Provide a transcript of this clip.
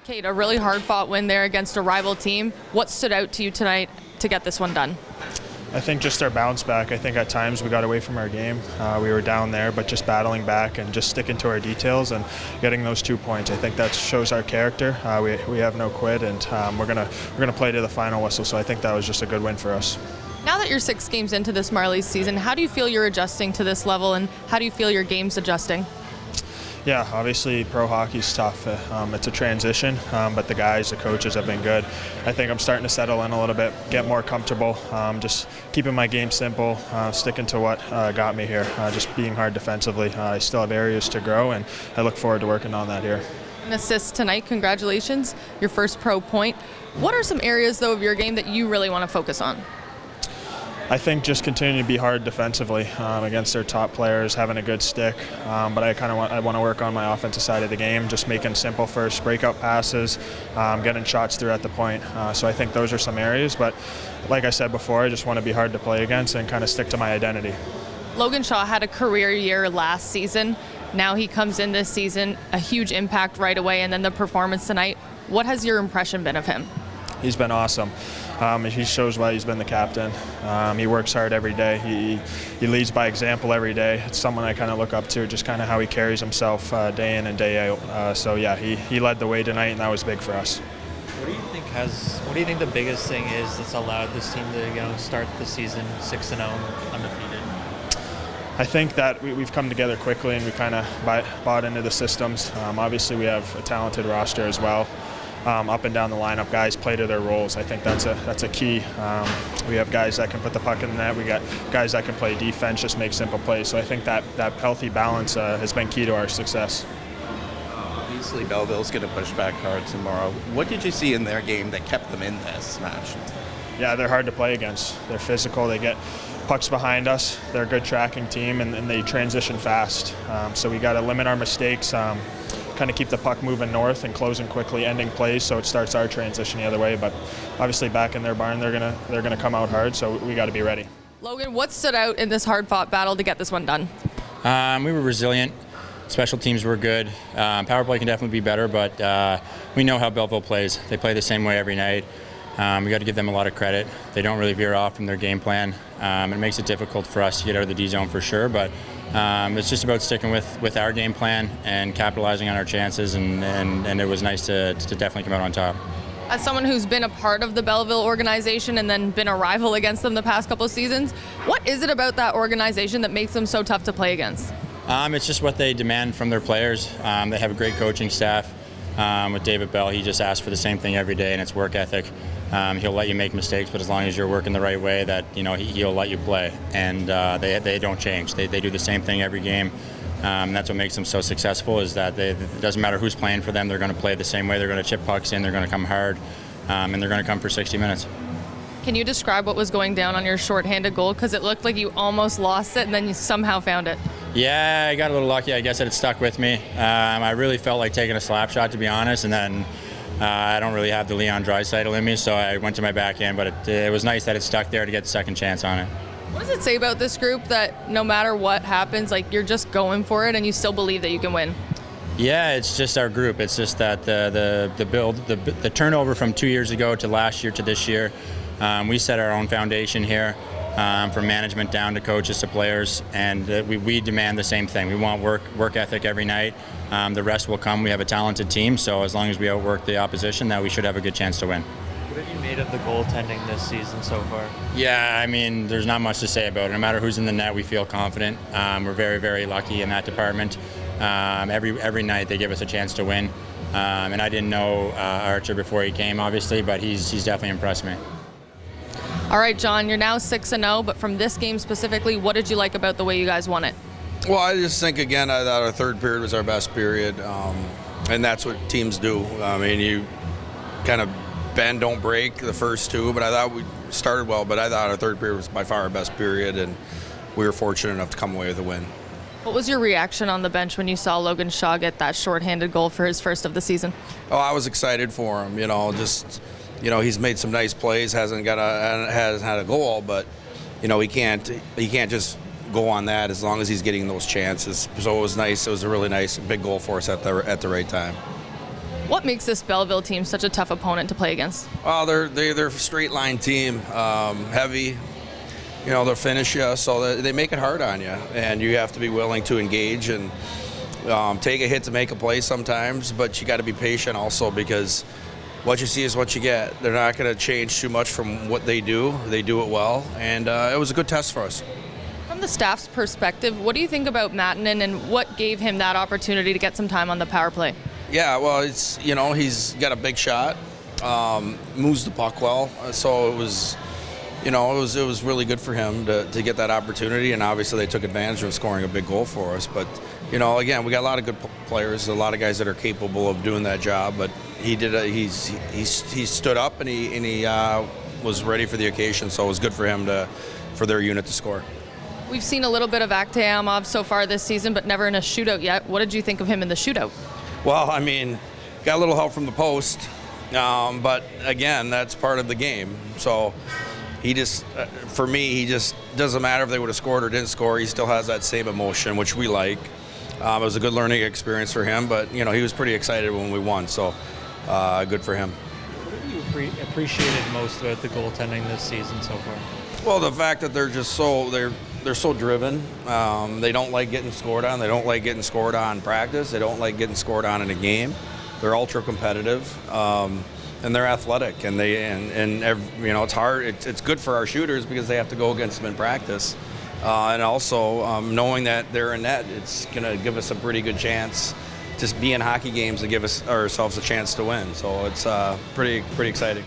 Cade, a really hard-fought win there against a rival team. What stood out to you tonight to get this one done? I think just our bounce back. I think at times we got away from our game. We were down there, but just battling back and just sticking to our details and getting those 2 points. I think that shows our character. We have no quit, and we're gonna play to the final whistle. So I think that was just a good win for us. Now that you're 6 games into this Marlies season, how do you feel you're adjusting to this level, and how do you feel your game's adjusting? Yeah, obviously pro hockey's tough. It's a transition, but the guys, the coaches have been good. I think I'm starting to settle in a little bit, get more comfortable, just keeping my game simple, sticking to what got me here, just being hard defensively. I still have areas to grow, and I look forward to working on that here. An assist tonight, congratulations, your first pro point. What are some areas, though, of your game that you really want to focus on? I think just continuing to be hard defensively against their top players, having a good stick. But I want to work on my offensive side of the game, just making simple first breakout passes, getting shots through at the point. So I think those are some areas. But like I said before, I just want to be hard to play against and kind of stick to my identity. Logan Shaw had a career year last season. Now he comes in this season, a huge impact right away, and then the performance tonight. What has your impression been of him? He's been awesome. He shows why he's been the captain. He works hard every day. He leads by example every day. It's someone I kind of look up to, just kind of how he carries himself day in and day out. So yeah, he led the way tonight, and that was big for us. What do you think the biggest thing is that's allowed this team to start the season 6-0 undefeated? I think that we've come together quickly, and we kind of bought into the systems. Obviously, we have a talented roster as well. Up and down the lineup, guys play to their roles. I think that's a key. We have guys that can put the puck in the net. We got guys that can play defense, just make simple plays. So I think that healthy balance has been key to our success. Obviously, Belleville's going to push back hard tomorrow. What did you see in their game that kept them in this match? Yeah, they're hard to play against. They're physical. They get pucks behind us. They're a good tracking team, and they transition fast. So we got to limit our mistakes. Kind of keep the puck moving north and closing quickly, ending plays, so it starts our transition the other way. But obviously, back in their barn, they're gonna come out hard. So we got to be ready. Logan, what stood out in this hard-fought battle to get this one done? We were resilient. Special teams were good. Power play can definitely be better, but we know how Belleville plays. They play the same way every night. We got to give them a lot of credit. They don't really veer off from their game plan. It makes it difficult for us to get out of the D zone for sure, but it's just about sticking with our game plan and capitalizing on our chances, and it was nice to definitely come out on top. As someone who's been a part of the Belleville organization and then been a rival against them the past couple of seasons, what is it about that organization that makes them so tough to play against? It's just what they demand from their players. They have a great coaching staff. With David Bell, he just asks for the same thing every day, and it's work ethic. He'll let you make mistakes, but as long as you're working the right way, that he'll let you play. And they don't change. They do the same thing every game. That's what makes them so successful. Is that it doesn't matter who's playing for them. They're going to play the same way. They're going to chip pucks in. They're going to come hard, and they're going to come for 60 minutes. Can you describe what was going down on your shorthanded goal? Because it looked like you almost lost it, and then you somehow found it. Yeah, I got a little lucky. I guess that it stuck with me. I really felt like taking a slap shot, to be honest, and then I don't really have the Leon Draisaitl in me, so I went to my backhand, but it was nice that it stuck there to get the second chance on it. What does it say about this group that no matter what happens, like you're just going for it and you still believe that you can win? Yeah, it's just our group. It's just that the turnover from 2 years ago to last year to this year, we set our own foundation here. From management down to coaches to players, and we demand the same thing. We want work ethic every night. The rest will come. We have a talented team, so as long as we outwork the opposition, that we should have a good chance to win. What have you made of the goaltending this season so far? Yeah, I mean, there's not much to say about it. No matter who's in the net, we feel confident. We're very, very lucky in that department. Every night they give us a chance to win. And I didn't know Archer before he came, obviously, but he's definitely impressed me. All right, John, you're now 6-0, but from this game specifically, what did you like about the way you guys won it? Well, I just think, again, I thought our third period was our best period, and that's what teams do. I mean, you kind of bend, don't break the first two, but I thought we started well, but I thought our third period was by far our best period, and we were fortunate enough to come away with a win. What was your reaction on the bench when you saw Logan Shaw get that shorthanded goal for his first of the season? Oh, I was excited for him, he's made some nice plays, hasn't had a goal, but he can't just go on that as long as he's getting those chances. So it was nice. It was a really nice big goal for us at the right time. What makes this Belleville team such a tough opponent to play against? Well, they're a straight line team, heavy. You know, they'll finish you, so they make it hard on you, and you have to be willing to engage and take a hit to make a play sometimes, but you got to be patient also, because what you see is what you get. They're not going to change too much from what they do. They do it well, and it was a good test for us. From the staff's perspective, what do you think about Mattinen and what gave him that opportunity to get some time on the power play? Yeah, well, he's got a big shot, moves the puck well, so it was really good for him to get that opportunity, and obviously they took advantage of scoring a big goal for us. But again, we got a lot of good players, a lot of guys that are capable of doing that job. But he stood up and he was ready for the occasion, so it was good for him for their unit to score. We've seen a little bit of Akhtaamov so far this season, but never in a shootout yet. What did you think of him in the shootout? Well, I mean, got a little help from the post, but again, that's part of the game. So he just, for me, he just doesn't matter if they would have scored or didn't score. He still has that same emotion, which we like. It was a good learning experience for him, but he was pretty excited when we won. So good for him. What have you appreciated most about the goaltending this season so far? Well, the fact that they're just they're so driven. They don't like getting scored on. They don't like getting scored on in practice. They don't like getting scored on in a game. They're ultra competitive, and they're athletic. And it's hard. It's good for our shooters because they have to go against them in practice. And also knowing that they're in net, it's going to give us a pretty good chance to be in hockey games and give ourselves a chance to win. So it's pretty exciting.